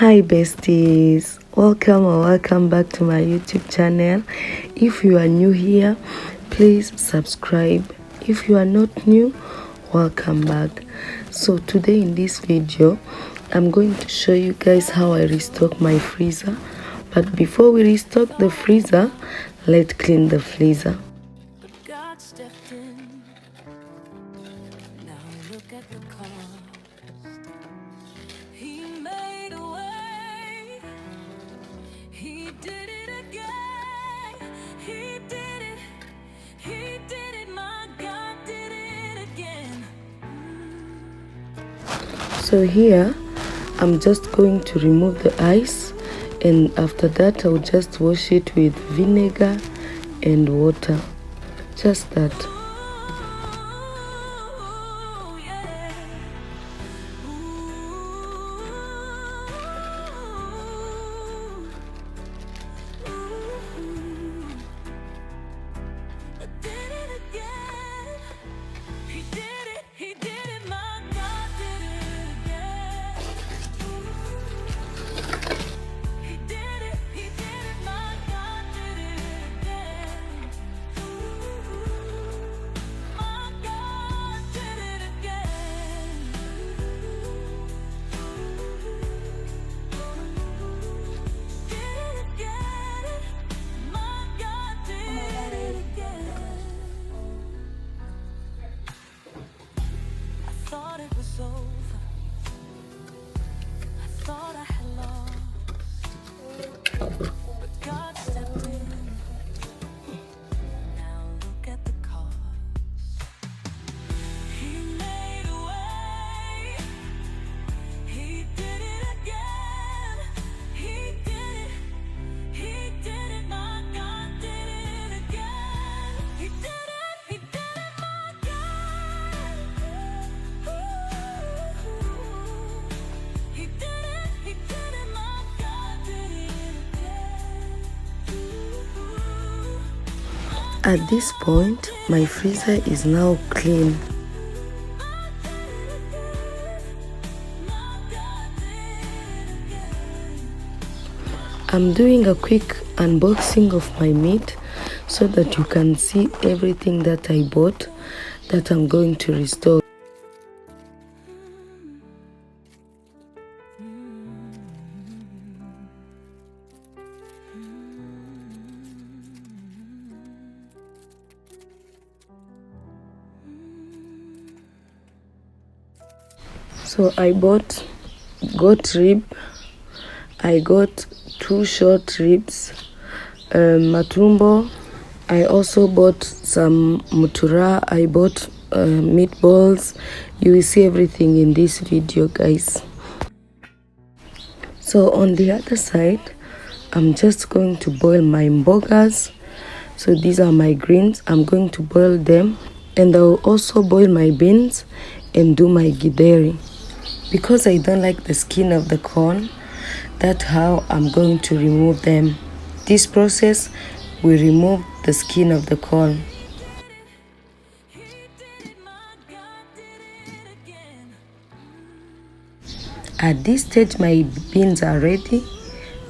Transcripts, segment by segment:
Hi besties, welcome back to my YouTube channel. If you are new here, please subscribe. If you are not new, welcome back. So today in this video, I'm going to show you guys how I restock my freezer. But before we restock the freezer, let's clean the freezer. So here I'm just going to remove the ice, and after that I'll just wash it with vinegar and water, just that. At this point, my freezer is now clean. I'm doing a quick unboxing of my meat so that you can see everything that I bought that I'm going to restore. So I bought goat rib, I got 2 short ribs, matumbo. I also bought some mutura. I bought meatballs. You will see everything in this video, guys. So on the other side, I'm just going to boil my mbogas. So these are my greens. I'm going to boil them, and I will also boil my beans and do my githeri. Because I don't like the skin of the corn, that's how I'm going to remove them. This process will remove the skin of the corn. At this stage, my beans are ready.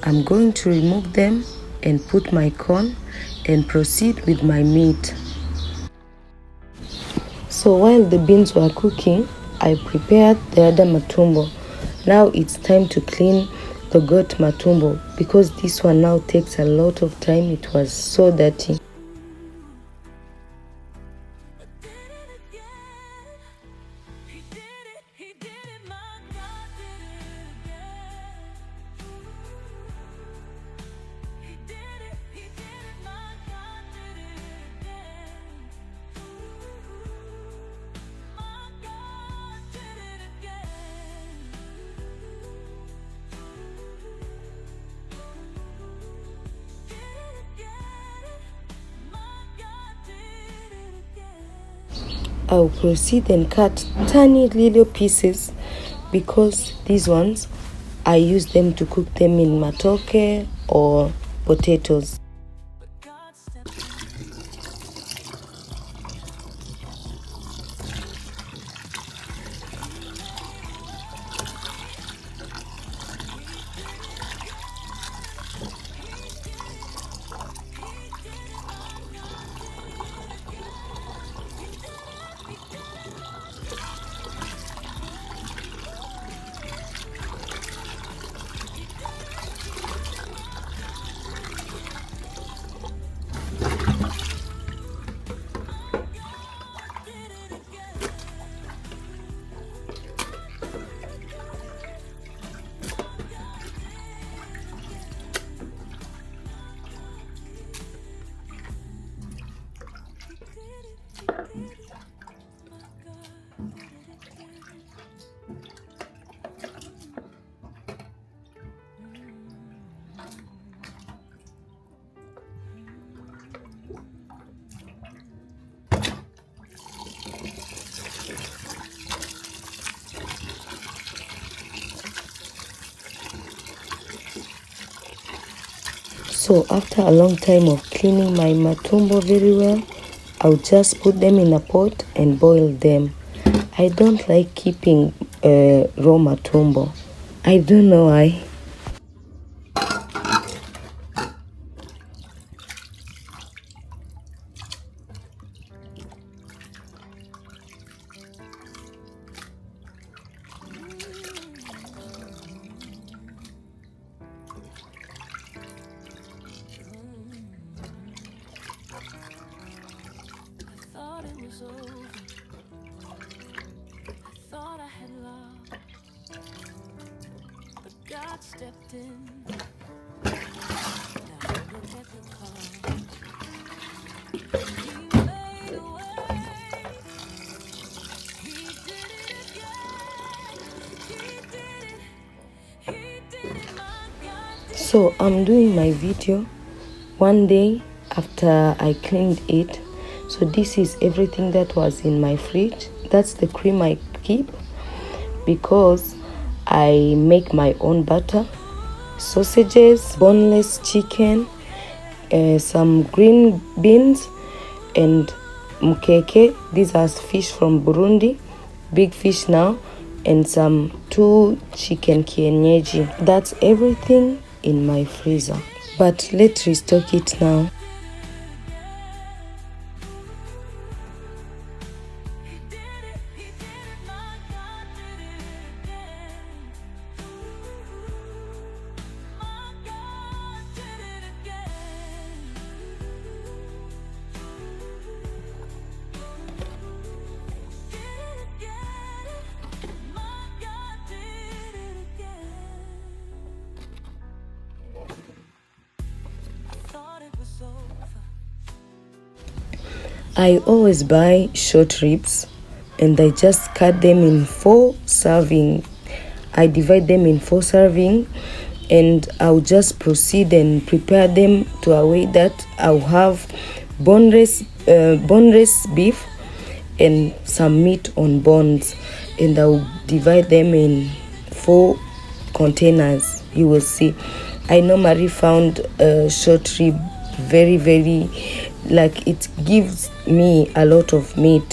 I'm going to remove them and put my corn and proceed with my meat. So while the beans were cooking, I prepared the other matumbo. Now it's time to clean the goat matumbo because this one now takes a lot of time. It was so dirty. I'll proceed and cut tiny little pieces because these ones I use them to cook them in matoke or potatoes. So after a long time of cleaning my matumbo very well, I'll just put them in a pot and boil them. I don't like keeping raw matumbo. I don't know why. God stepped in. Now look at the call. He made a way. He did it again. He did it. He did it. My God did it. So I'm doing my video one day after I cleaned it. So this is everything that was in my fridge. That's the cream I keep because I make my own butter, sausages, boneless chicken, some green beans, and mkeke. These are fish from Burundi, big fish now, and some 2 chicken kienyeji. That's everything in my freezer. But let's restock it now. I always buy short ribs and I just cut them in 4 serving. I divide them in 4 serving and I'll just proceed and prepare them to a way that I'll have boneless beef and some meat on bones, and I'll divide them in 4 containers. You will see. I normally found short rib very like it gives me a lot of meat.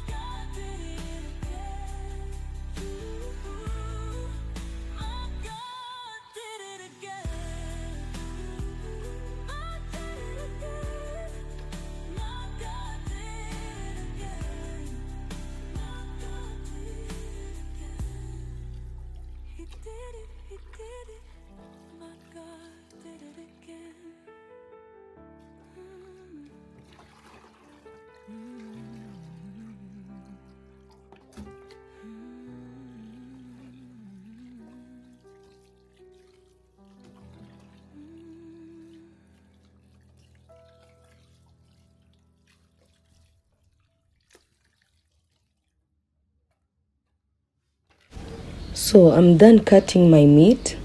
So I'm done cutting my meat.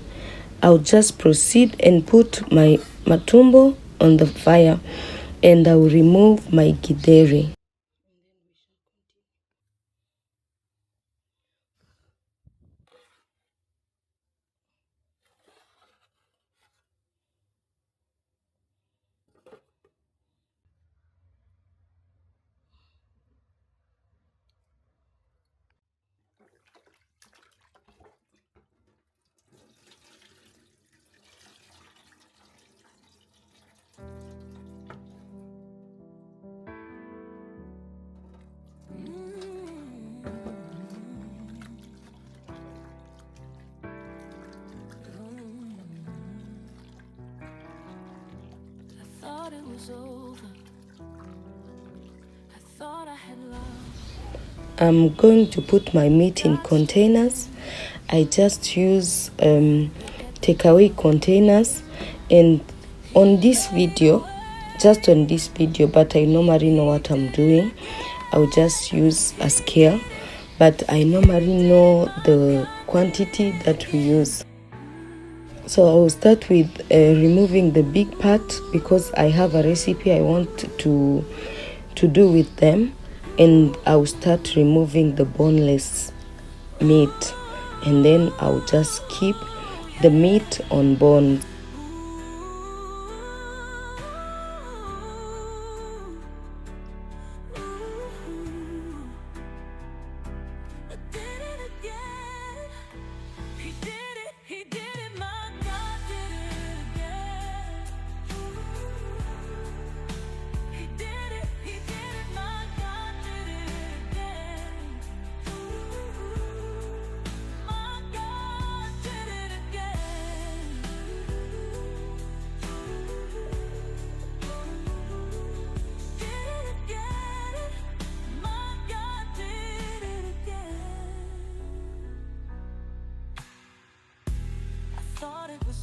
I'll just proceed and put my matumbo on the fire and I'll remove my githeri. I'm going to put my meat in containers. I just use takeaway containers, and on this video, but I normally know what I'm doing. I'll just use a scale, but I normally know the quantity that we use. So I will start with removing the big part because I have a recipe I want to do with them, and I'll start removing the boneless meat, and then I'll just keep the meat on bones.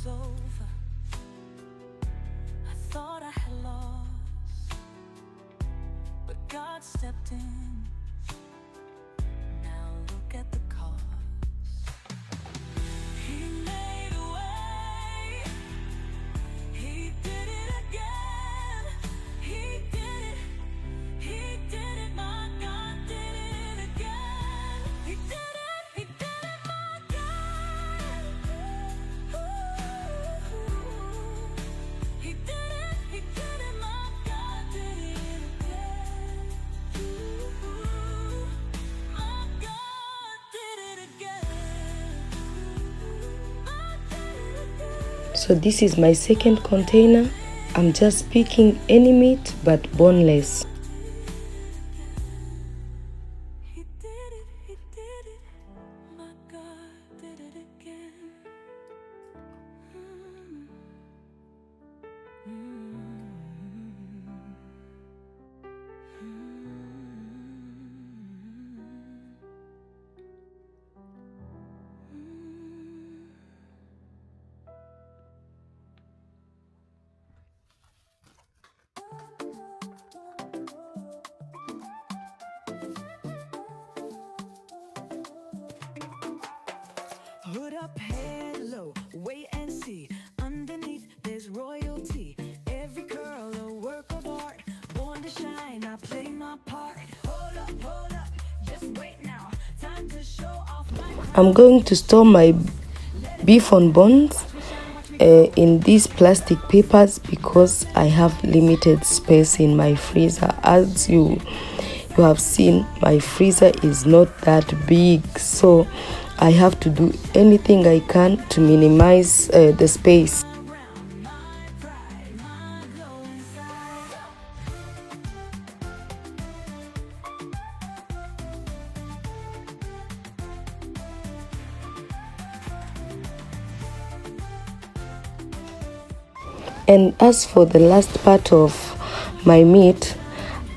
was over. I thought I had lost, but God stepped in. Now look at the cost. He made a way. He did it again. He did it. He did it. My God did it again. He did it. He did it. My God. Ooh. He did it. He did it. My God did it again. Ooh. My God did it again. My God did it again. So this is my second container. I'm just picking any meat but boneless. He did it, he did it, my God did it again. Hood up, head low, wait and see. Underneath there's royalty. Every curl a work of art. Born to shine, I play my part. Hold up, just wait now. Time to show off my I'm going to store my beef on bones in these plastic papers because I have limited space in my freezer. As you have seen, my freezer is not that big, so I have to do anything I can to minimize the space. And as for the last part of my meat,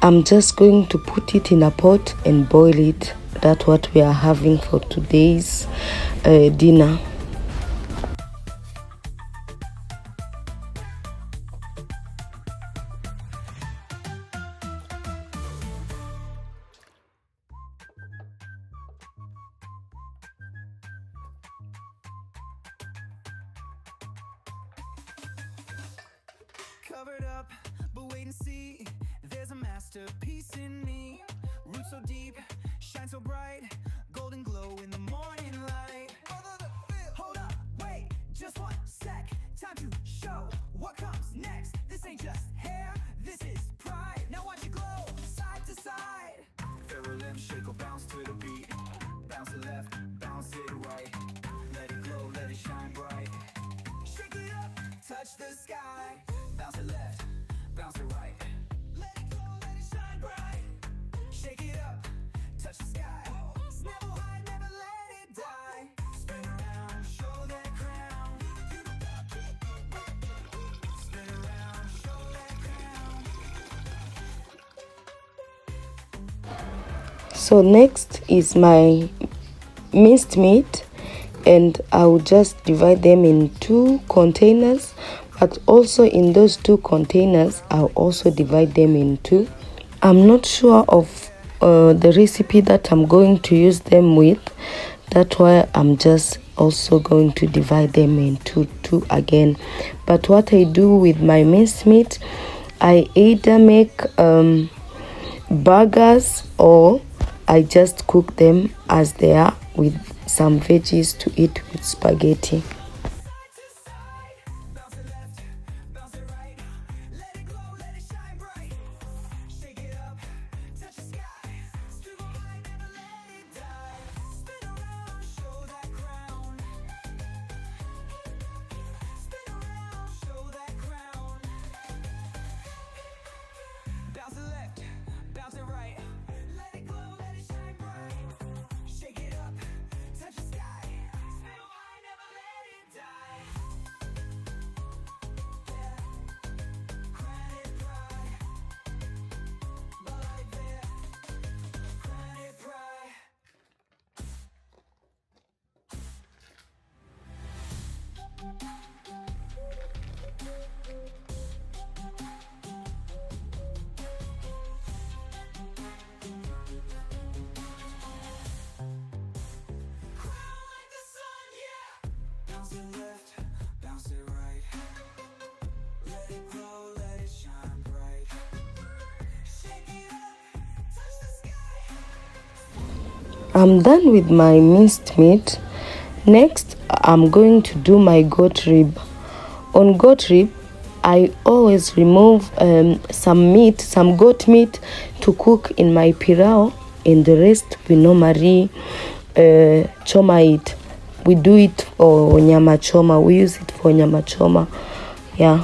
I'm just going to put it in a pot and boil it. That's what we are having for today's dinner. Covered up, but wait and see. There's a masterpiece in me. Roots so deep, shine so bright. Golden glow in the morning light. Hold up, wait, just one sec. Time to show what comes next. This ain't just hair, this is pride. Now watch it glow, side to side. Fairy limb shake or bounce to the beat. Bounce it left, bounce it right. Let it glow, let it shine bright. Shake it up, touch the sky. Bounce it left, bounce it right. Let it glow, let it shine bright. Shake it up, touch the sky. Never hide, never let it die. Spin around, show that crown. Spin around, show that crown. So next is my minced meat, and I'll just divide them in 2 containers, but also in those 2 containers I'll also divide them in 2. I'm not sure of the recipe that I'm going to use them with. That's why I'm just also going to divide them into 2 again. But what I do with my minced meat, I either make burgers, or I just cook them as they are with some veggies to eat with spaghetti. bounce it left, bounce it right. Let it glow, let it shine bright. Shake it up, touch the sky. I'm done with my minced meat. Next, I'm going to do my goat rib. On goat rib, I always remove some goat meat to cook in my pirao, and the rest we normally choma it. We do it for nyama choma. We use it for nyama choma. Yeah.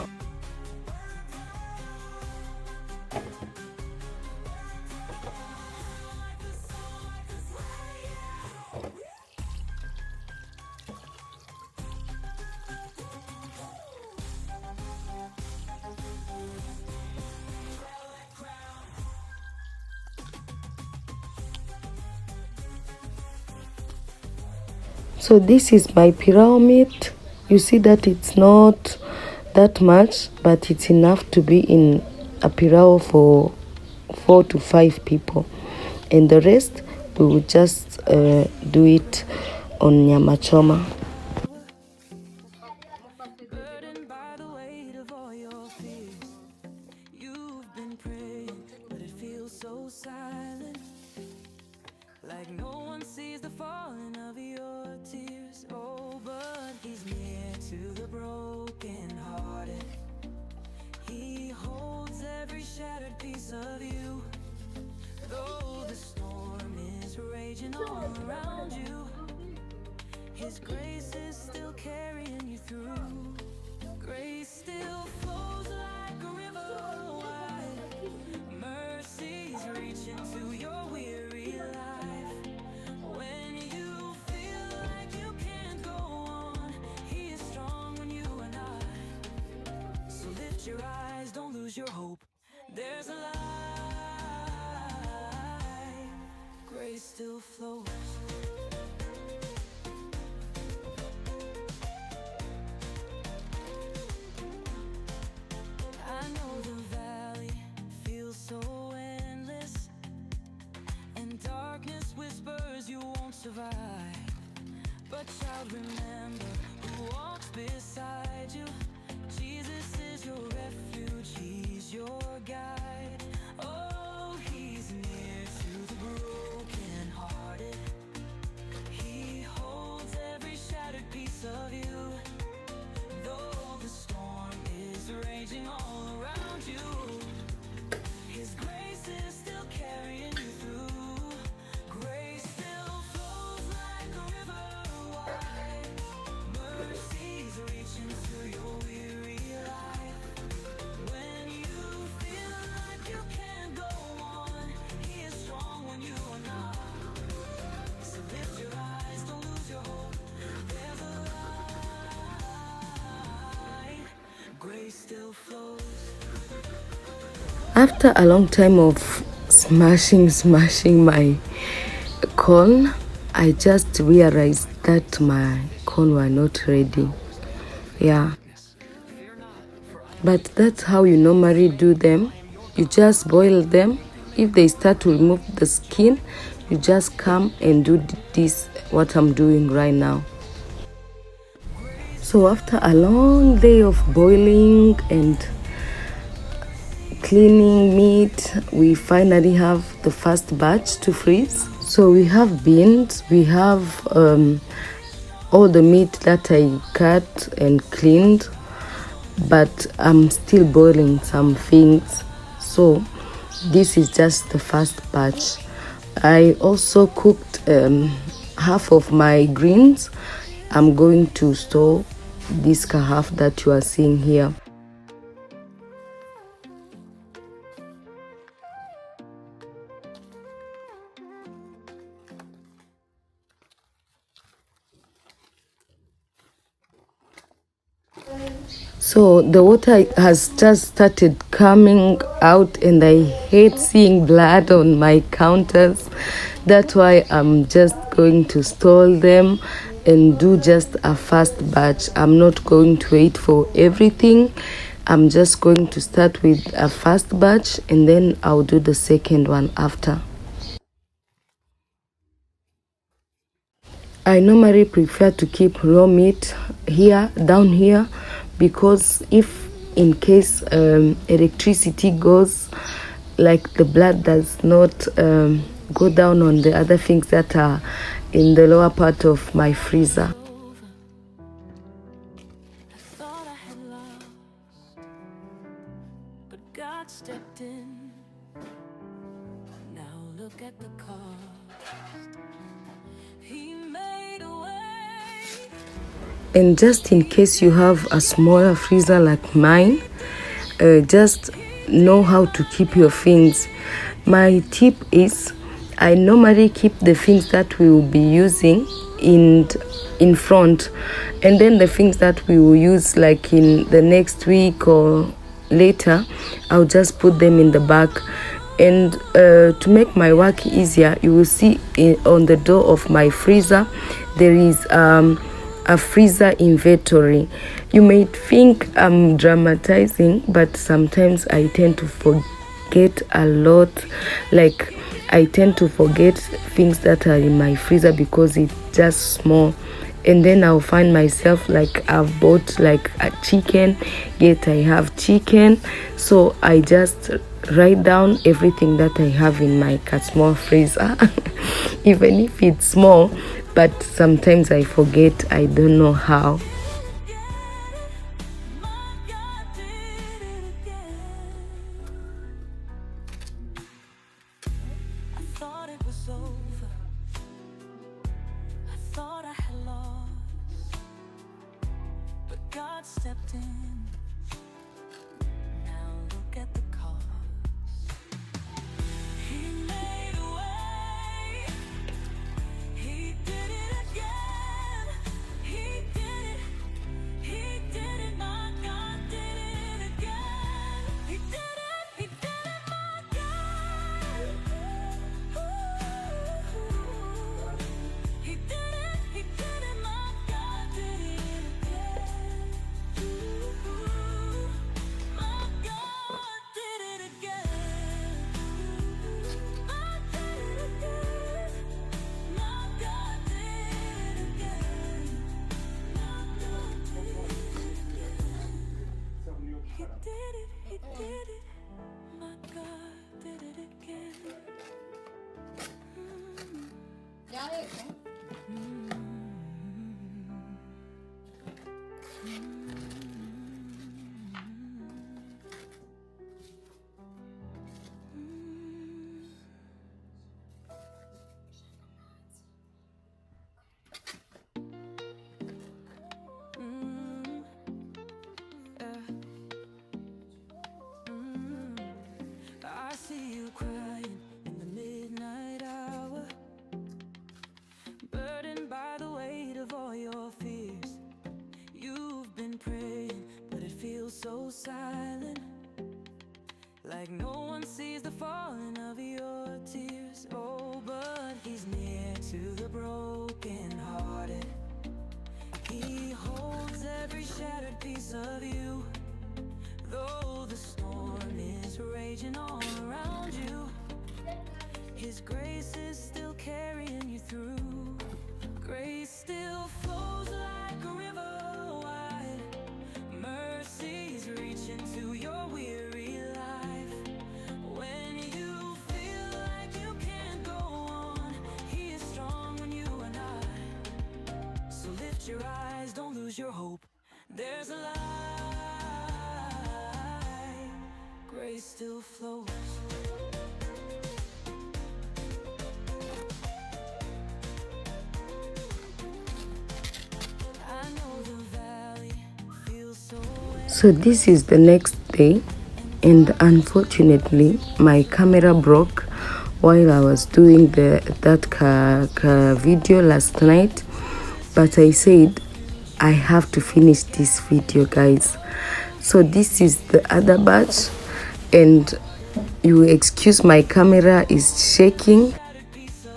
So this is my pirao meat. You see that it's not that much, but it's enough to be in a pirao for 4 to 5 people. And the rest, we will just do it on nyama choma. Burdened by the weight of all your fears. You've been praying, but it feels so silent. Like no one sees the falling of your tears. Oh, but he's near to the broken hearted. He holds every shattered piece of you. Though the storm is raging all around you, his grace is still carrying you through. Grace still flows like a river wide. Mercy's reaching to your weary life. When you feel like you can't go on, he is strong when you are not. So lift your eyes, don't lose your hope. There's a light. Grace still flows. I know the valley feels so endless, and darkness whispers you won't survive. But child, remember who walks beside you. Jesus is your refuge, he's your guide. Oh, he's near to the broken-hearted. He holds every shattered piece of you. Though the storm is raging all around you, his grace is still carrying you through. Grace still flows like a river wide. Mercy's reaching to your weary life. When you feel like you can't go on, he is strong when you are not. So lift your eyes, don't lose your hope. There's a light. Grace still flows. After a long time of smashing my corn, I just realized that my corn were not ready. Yeah. But that's how you normally do them. You just boil them. If they start to remove the skin, you just come and do this, what I'm doing right now. So after a long day of boiling and cleaning meat, we finally have the first batch to freeze. So we have beans, we have all the meat that I cut and cleaned, but I'm still boiling some things. So this is just the first batch. I also cooked half of my greens. I'm going to store this half that you are seeing here. So the water has just started coming out, and I hate seeing blood on my counters. That's why I'm just going to store them and do just a fast batch. I'm not going to wait for everything. I'm just going to start with a fast batch, and then I'll do the second one after. I normally prefer to keep raw meat down here, because if in case electricity goes, like the blood does not go down on the other things that are in the lower part of my freezer. I thought I had lost, but God stepped in. Now look at the cost. He made a way. And just in case you have a smaller freezer like mine, just know how to keep your things. My tip is, I normally keep the things that we will be using in front, and then the things that we will use like in the next week or later, I'll just put them in the back. And to make my work easier, you will see on the door of my freezer there is a freezer inventory. You may think I'm dramatizing, but sometimes I tend to forget a lot. Like, I tend to forget things that are in my freezer because it's just small, and then I'll find myself like I've bought like a chicken, yet I have chicken. So I just write down everything that I have in my small freezer even if it's small, but sometimes I forget. I don't know how. I thought it was over. I thought I had lost, but God stepped in. Now look at the cost. He made a way. He did it again. He did it. He did it. My God did it again. He did it. He did it. My God. He did it. He did it. My God did it again. My God did it again. My God did it again. My God did it again. My God did it again. He did it. My God did it again. I see you crying in the midnight hour, burdened by the weight of all your fears. You've been praying, but it feels so silent, like no one sees the falling of your tears. Oh, but He's near to the brokenhearted. He holds every shattered piece of you. Though the storm is raging all around you, His grace is still carrying you through. Grace still flows like a river wide. Mercies reach into your weary life. When you feel like you can't go on, He is strong when you are not. So lift your eyes, don't lose your hope. There's a light. Grace still flows. I know the valley feels so So this is the next day, and unfortunately my camera broke while I was doing that video last night. But I said I have to finish this video, guys. So this is the other batch, and you excuse my camera is shaking,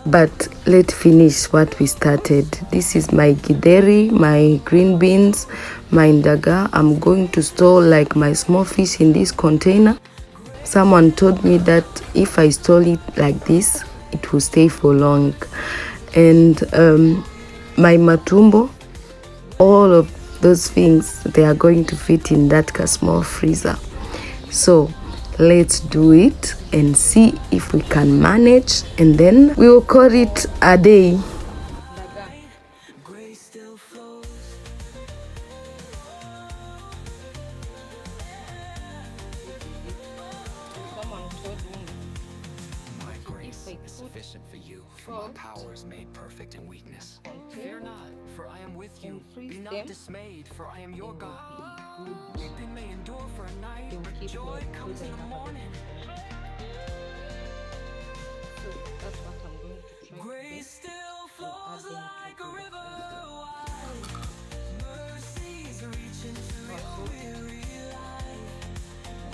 but let's finish what we started. This is my githeri, my green beans, my ndaga. I'm going to store like my small fish in this container. Someone told me that if I store it like this, it will stay for long. And my matumbo, all of those things, they are going to fit in that small freezer. So let's do it and see if we can manage, and then we will call it a day. Sufficient for you, for my power is made perfect in weakness. Fear not, for I am with you. Be not dismayed, for I am your God. Weeping may endure for a night, but joy comes in the morning. So that's what I'm going to try. Grace still flows like a river wide. Mercies reach into your weary life.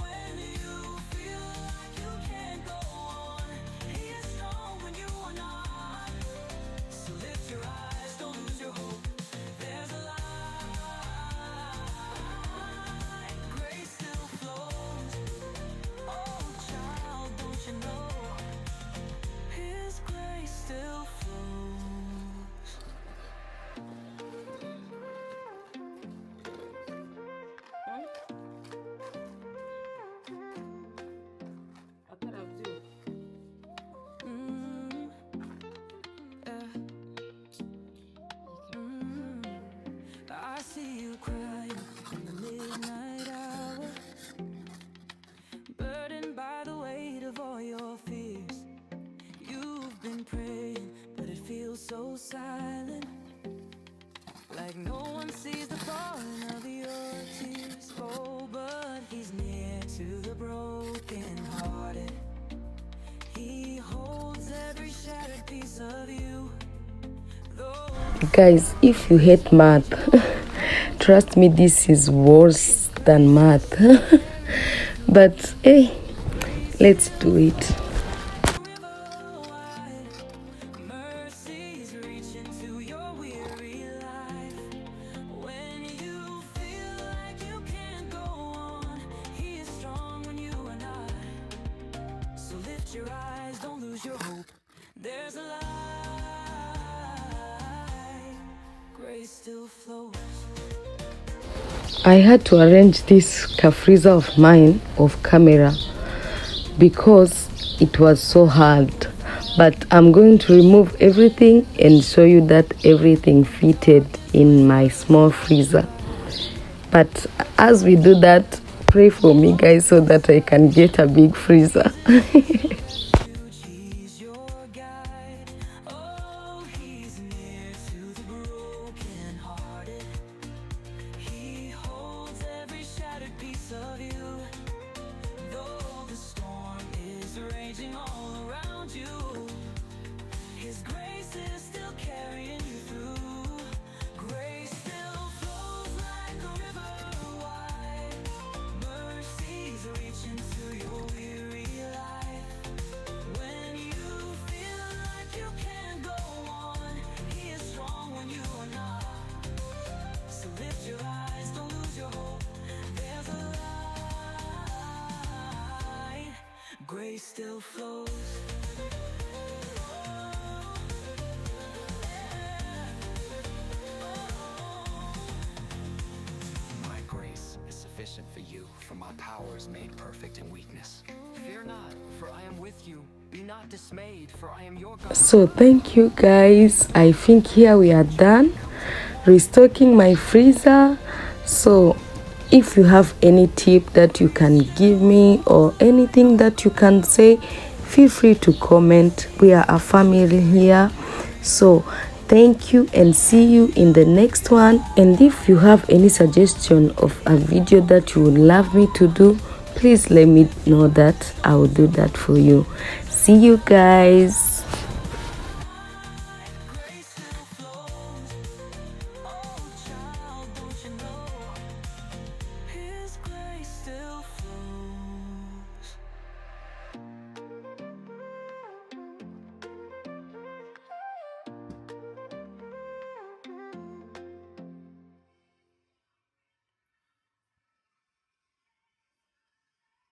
When you feel like you can't go on, He is strong when you are not. So lift your eyes, don't lose your hope. There's a light. Grace still flows. Oh child, don't you know? His grace still flows. I see you crying in the midnight hour, burdened by the weight of all your fears. You've been praying, but it feels so silent, like no one sees the falling of your tears. Oh, but He's near to the brokenhearted. He holds every shattered piece of you. Guys, if you hate math, trust me, this is worse than math. But hey, let's do it. Mercies reach into your weary life. When you feel like you can't go on, He is strong when you are not. So lift your eyes, don't lose your hope. There's a light. Grace still flows. I had to arrange this freezer of mine off camera because it was so hard, but I'm going to remove everything and show you that everything fitted in my small freezer. But as we do that, pray for me, guys, so that I can get a big freezer. He's your guide. Oh, He's near to the brokenhearted. He holds every shattered piece of you. Though the storm is raging all around you, His grace is still carrying you through. Grace still flows like a river wide. Mercies reach into your weary life. When you feel like you can't go on, He is strong when you are not. So lift your eyes, don't lose your hope. There's a light. Grace still flows. My grace is sufficient for you, for my power is made perfect in weakness. Fear not, for I am with you. Be not dismayed, for I am your God. So thank you, guys. I think here we are done restocking my freezer. So if you have any tip that you can give me or anything that you can say, feel free to comment. We are a family here. So thank you and see you in the next one. And if you have any suggestion of a video that you would love me to do, please let me know that. I will do that for you. See you guys.